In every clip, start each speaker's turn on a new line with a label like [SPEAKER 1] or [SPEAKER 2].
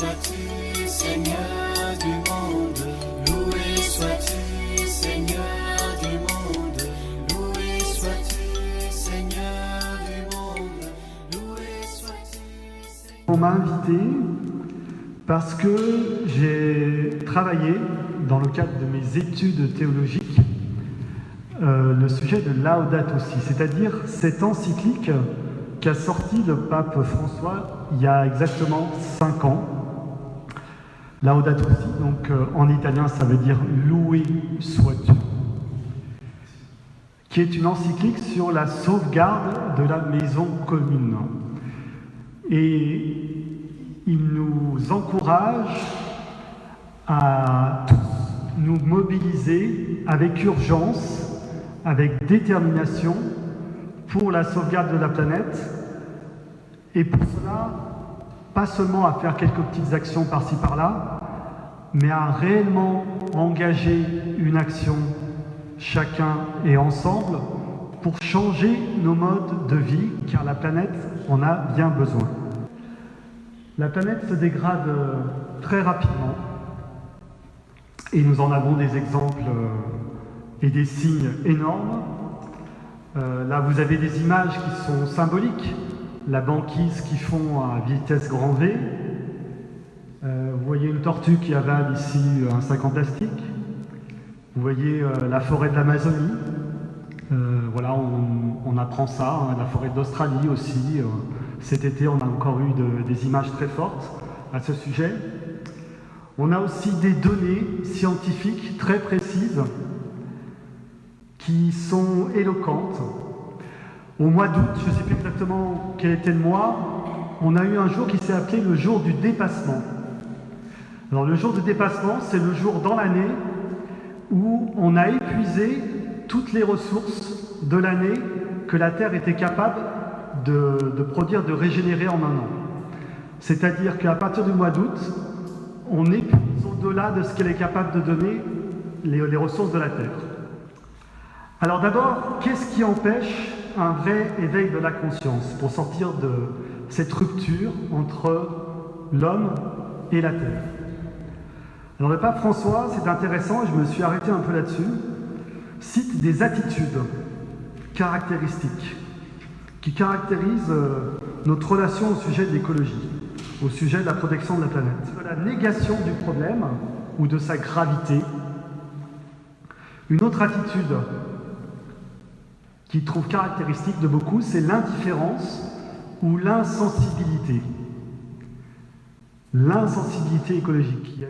[SPEAKER 1] sois-tu, Seigneur du monde. Loué sois-tu, Seigneur du monde. Loué sois-tu, Seigneur du monde. Loué sois-tu, Seigneur.
[SPEAKER 2] On m'a invité parce que j'ai travaillé, dans le cadre de mes études théologiques, le sujet de Laudato Si, c'est-à-dire cette encyclique qu'a sorti le pape François il y a exactement 5 ans. Laudato Si, donc en italien ça veut dire « loué sois-tu », qui est une encyclique sur la sauvegarde de la maison commune. Et il nous encourage à tous nous mobiliser avec urgence, avec détermination pour la sauvegarde de la planète, et pour cela, pas seulement à faire quelques petites actions par-ci par-là, mais à réellement engager une action chacun et ensemble pour changer nos modes de vie, car la planète en a bien besoin. La planète se dégrade très rapidement, et nous en avons des exemples et des signes énormes. Là, vous avez des images qui sont symboliques. La banquise qui fond à vitesse grand V. Vous voyez une tortue qui avale ici un sac en plastique. Vous voyez la forêt de l'Amazonie. Voilà, on apprend ça. Hein, la forêt d'Australie aussi. Cet été, on a encore eu des images très fortes à ce sujet. On a aussi des données scientifiques très précises qui sont éloquentes. Au mois d'août, je ne sais plus exactement quel était le mois, on a eu un jour qui s'est appelé le jour du dépassement. Alors le jour du dépassement, c'est le jour dans l'année où on a épuisé toutes les ressources de l'année que la Terre était capable de produire, de régénérer en un an. C'est-à-dire qu'à partir du mois d'août, on épuise au-delà de ce qu'elle est capable de donner les ressources de la Terre. Alors d'abord, qu'est-ce qui empêche un vrai éveil de la conscience pour sortir de cette rupture entre l'homme et la Terre? Alors le pape François, c'est intéressant, je me suis arrêté un peu là-dessus, cite des attitudes caractéristiques qui caractérisent notre relation au sujet de l'écologie, au sujet de la protection de la planète. La négation du problème ou de sa gravité. Une autre attitude qui trouve caractéristique de beaucoup, c'est l'indifférence ou l'insensibilité. L'insensibilité écologique.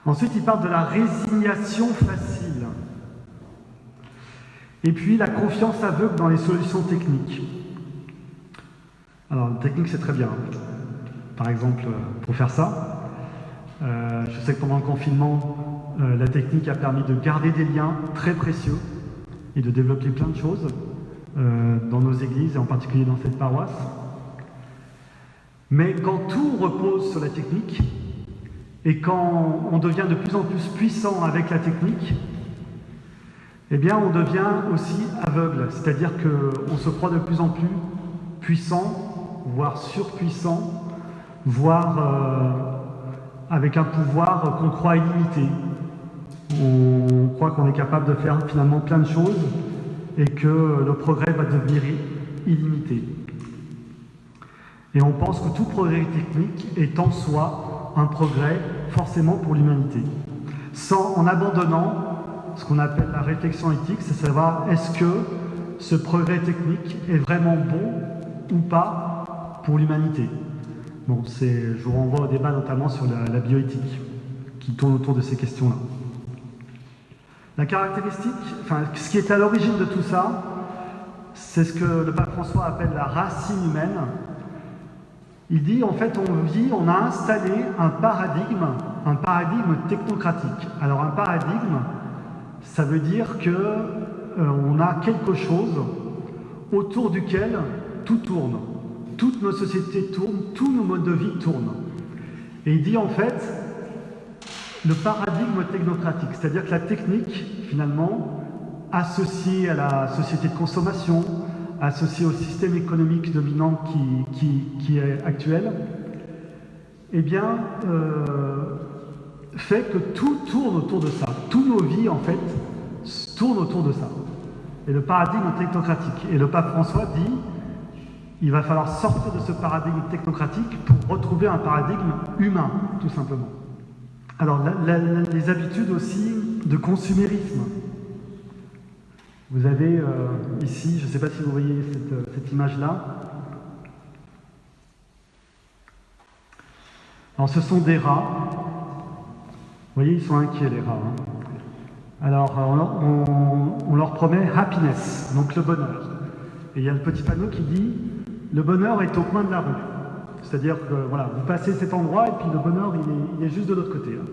[SPEAKER 2] Ensuite, il parle de la résignation facile. Et puis, la confiance aveugle dans les solutions techniques. Alors, la technique, c'est très bien. Par exemple, pour faire ça, je sais que pendant le confinement, la technique a permis de garder des liens très précieux et de développer plein de choses dans nos églises, et en particulier dans cette paroisse. Mais quand tout repose sur la technique, et quand on devient de plus en plus puissant avec la technique, eh bien on devient aussi aveugle, c'est-à-dire qu'on se croit de plus en plus puissant, voire surpuissant, voire avec un pouvoir qu'on croit illimité. On croit qu'on est capable de faire finalement plein de choses et que le progrès va devenir illimité. Et on pense que tout progrès technique est en soi un progrès forcément pour l'humanité, en abandonnant ce qu'on appelle la réflexion éthique, c'est savoir est-ce que ce progrès technique est vraiment bon ou pas pour l'humanité. Bon, je vous renvoie au débat notamment sur la bioéthique qui tourne autour de ces questions-là. La caractéristique, enfin, ce qui est à l'origine de tout ça, c'est ce que le pape François appelle la racine humaine. Il dit, en fait, on a installé un paradigme technocratique. Alors, un paradigme, ça veut dire qu'on a quelque chose autour duquel tout tourne. Toutes nos sociétés tournent, tous nos modes de vie tournent. Et il dit, en fait, le paradigme technocratique, c'est-à-dire que la technique, finalement, associée à la société de consommation, associée au système économique dominant qui est actuel, eh bien, fait que tout tourne autour de ça. Toutes nos vies, en fait, tournent autour de ça. Et le paradigme technocratique. Et le pape François dit, il va falloir sortir de ce paradigme technocratique pour retrouver un paradigme humain, tout simplement. Alors, les habitudes aussi de consumérisme. Vous avez ici, je ne sais pas si vous voyez cette image-là. Alors, ce sont des rats. Vous voyez, ils sont inquiets, les rats. Hein. Alors, on leur promet happiness, donc le bonheur. Et il y a le petit panneau qui dit le bonheur est au coin de la rue. C'est-à-dire que voilà, vous passez cet endroit et puis le bonheur, il est juste de l'autre côté. Hein.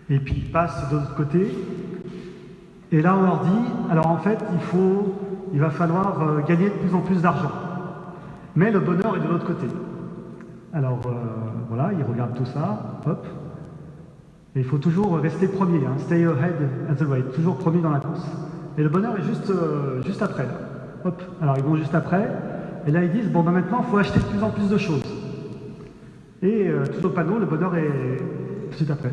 [SPEAKER 2] Et puis il passe de l'autre côté. Et là, on leur dit alors en fait, il va falloir gagner de plus en plus d'argent. Mais le bonheur est de l'autre côté. Alors voilà, ils regardent tout ça, hop. Et il faut toujours rester premier, hein, stay ahead at the rate, toujours premier dans la course. Et le bonheur est juste après. Là. Hop. Alors ils vont juste après, et là ils disent bon ben maintenant il faut acheter de plus en plus de choses. Et tout au panneau, le bonheur est tout de suite après.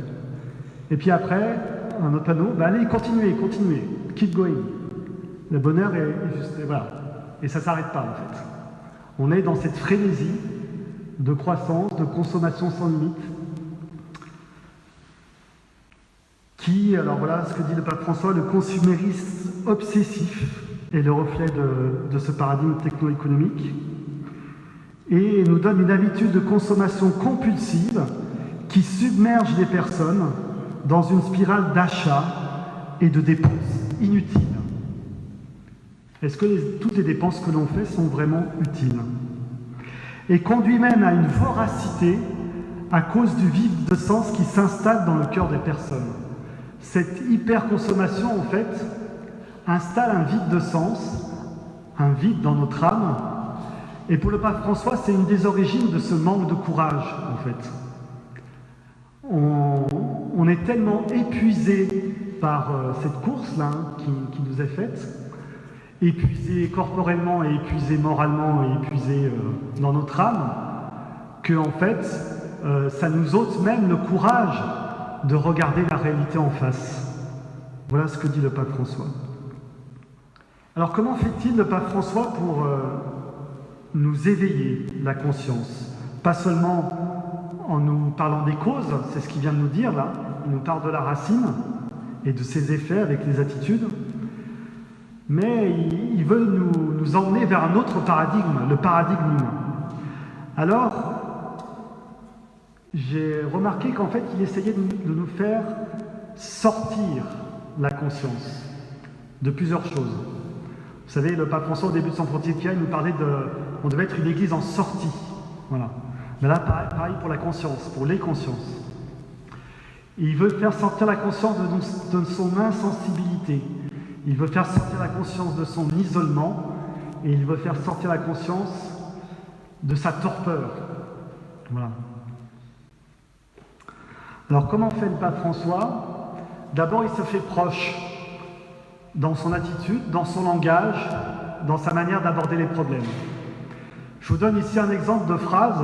[SPEAKER 2] Et puis après, un autre panneau, ben allez, continuez, keep going. Le bonheur est juste, et voilà. Et ça ne s'arrête pas en fait. On est dans cette frénésie de croissance, de consommation sans limite, qui, alors voilà ce que dit le pape François, le consumérisme obsessif est le reflet de ce paradigme techno-économique et nous donne une habitude de consommation compulsive qui submerge les personnes dans une spirale d'achat et de dépenses inutiles. Est-ce que toutes les dépenses que l'on fait sont vraiment utiles? Et conduit même à une voracité à cause du vide de sens qui s'installe dans le cœur des personnes. Cette hyperconsommation, en fait, installe un vide de sens, un vide dans notre âme. Et pour le pape François, c'est une des origines de ce manque de courage, en fait. On est tellement épuisé par cette course-là qui nous est faite, épuisé corporellement et épuisé moralement et épuisé dans notre âme, que en fait, ça nous ôte même le courage de regarder la réalité en face. Voilà ce que dit le pape François. Alors comment fait-il le pape François pour nous éveiller la conscience? Pas seulement en nous parlant des causes, c'est ce qu'il vient de nous dire là, il nous parle de la racine et de ses effets avec les attitudes, mais il veut nous emmener vers un autre paradigme, le paradigme humain. Alors, j'ai remarqué qu'en fait, il essayait de nous faire sortir la conscience de plusieurs choses. Vous savez, le pape François, au début de son pontificat, il nous parlait on devait être une église en sortie. Voilà. Mais là, pareil pour la conscience, pour les consciences. Et il veut faire sortir la conscience de son insensibilité. Il veut faire sortir la conscience de son isolement. Et il veut faire sortir la conscience de sa torpeur. Voilà. Alors, comment fait le pape François? D'abord, il se fait proche dans son attitude, dans son langage, dans sa manière d'aborder les problèmes. Je vous donne ici un exemple de phrase.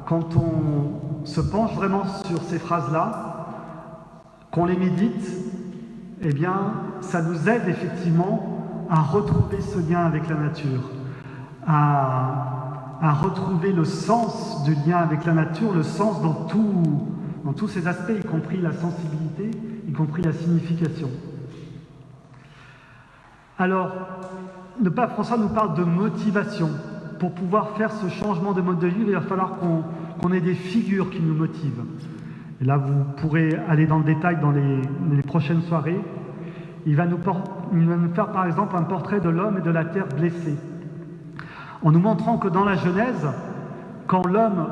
[SPEAKER 2] Quand on se penche vraiment sur ces phrases-là, qu'on les médite, eh bien, ça nous aide effectivement à retrouver ce lien avec la nature, à retrouver le sens du lien avec la nature, le sens dans tous ces aspects, y compris la sensibilité, y compris la signification. Alors, le pape François nous parle de motivation. Pour pouvoir faire ce changement de mode de vie, il va falloir qu'on ait des figures qui nous motivent. Et là, vous pourrez aller dans le détail dans les prochaines soirées. Il va nous faire par exemple un portrait de l'homme et de la terre blessés, en nous montrant que dans la Genèse, quand l'homme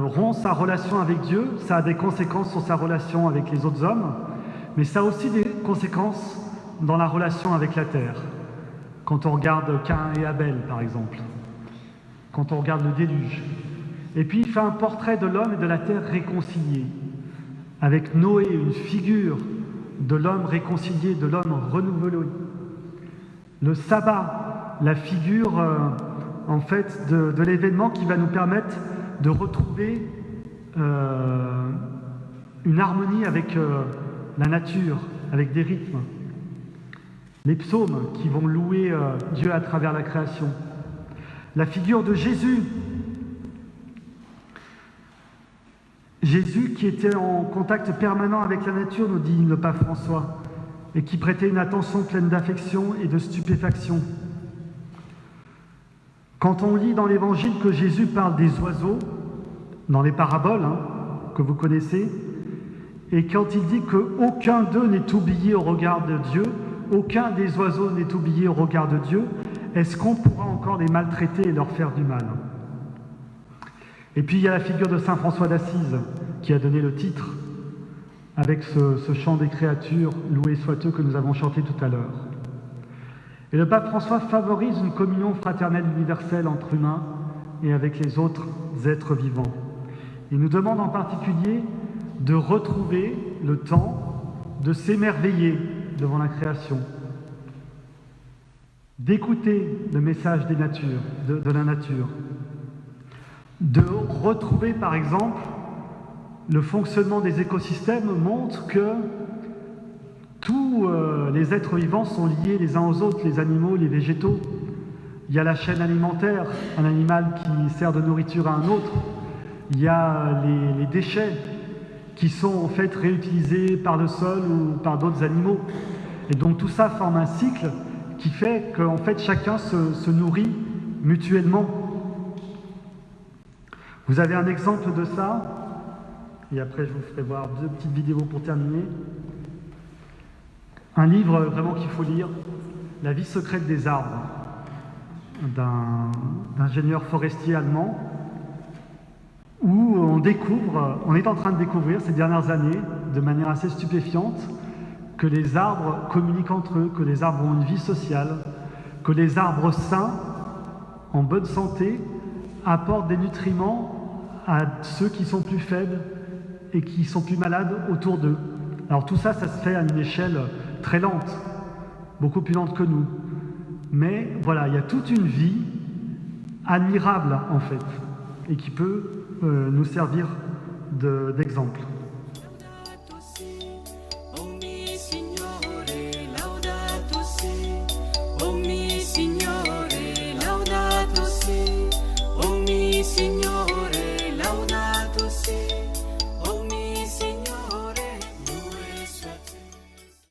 [SPEAKER 2] rompt sa relation avec Dieu, ça a des conséquences sur sa relation avec les autres hommes, mais ça a aussi des conséquences dans la relation avec la terre. Quand on regarde Caïn et Abel, par exemple, quand on regarde le déluge. Et puis il fait un portrait de l'homme et de la terre réconciliés, avec Noé, une figure de l'homme réconcilié, de l'homme renouvelé. Le sabbat, la figure en fait de l'événement qui va nous permettre de retrouver une harmonie avec la nature, avec des rythmes. Les psaumes qui vont louer Dieu à travers la création. La figure de Jésus. Jésus qui était en contact permanent avec la nature, nous dit le pape François, et qui prêtait une attention pleine d'affection et de stupéfaction. Quand on lit dans l'Évangile que Jésus parle des oiseaux, dans les paraboles que vous connaissez, et quand il dit qu'aucun d'eux n'est oublié au regard de Dieu, aucun des oiseaux n'est oublié au regard de Dieu, est-ce qu'on pourra encore les maltraiter et leur faire du mal? Et puis il y a la figure de saint François d'Assise qui a donné le titre avec ce chant des créatures, loué soit-eux, que nous avons chanté tout à l'heure. Et le pape François favorise une communion fraternelle universelle entre humains et avec les autres êtres vivants. Il nous demande en particulier de retrouver le temps de s'émerveiller devant la création, d'écouter le message des natures, de la nature, de retrouver par exemple le fonctionnement des écosystèmes montre que tous les êtres vivants sont liés les uns aux autres, les animaux, les végétaux. Il y a la chaîne alimentaire, un animal qui sert de nourriture à un autre. Il y a les déchets qui sont en fait réutilisés par le sol ou par d'autres animaux. Et donc tout ça forme un cycle qui fait qu'en fait chacun se nourrit mutuellement. Vous avez un exemple de ça, et après je vous ferai voir 2 petites vidéos pour terminer. Un livre vraiment qu'il faut lire, La vie secrète des arbres, d'un ingénieur forestier allemand, où on est en train de découvrir ces dernières années, de manière assez stupéfiante, que les arbres communiquent entre eux, que les arbres ont une vie sociale, que les arbres sains, en bonne santé, apportent des nutriments à ceux qui sont plus faibles et qui sont plus malades autour d'eux. Alors tout ça, ça se fait à une échelle très lente, beaucoup plus lente que nous. Mais voilà, il y a toute une vie admirable en fait, et qui peut nous servir d'exemple.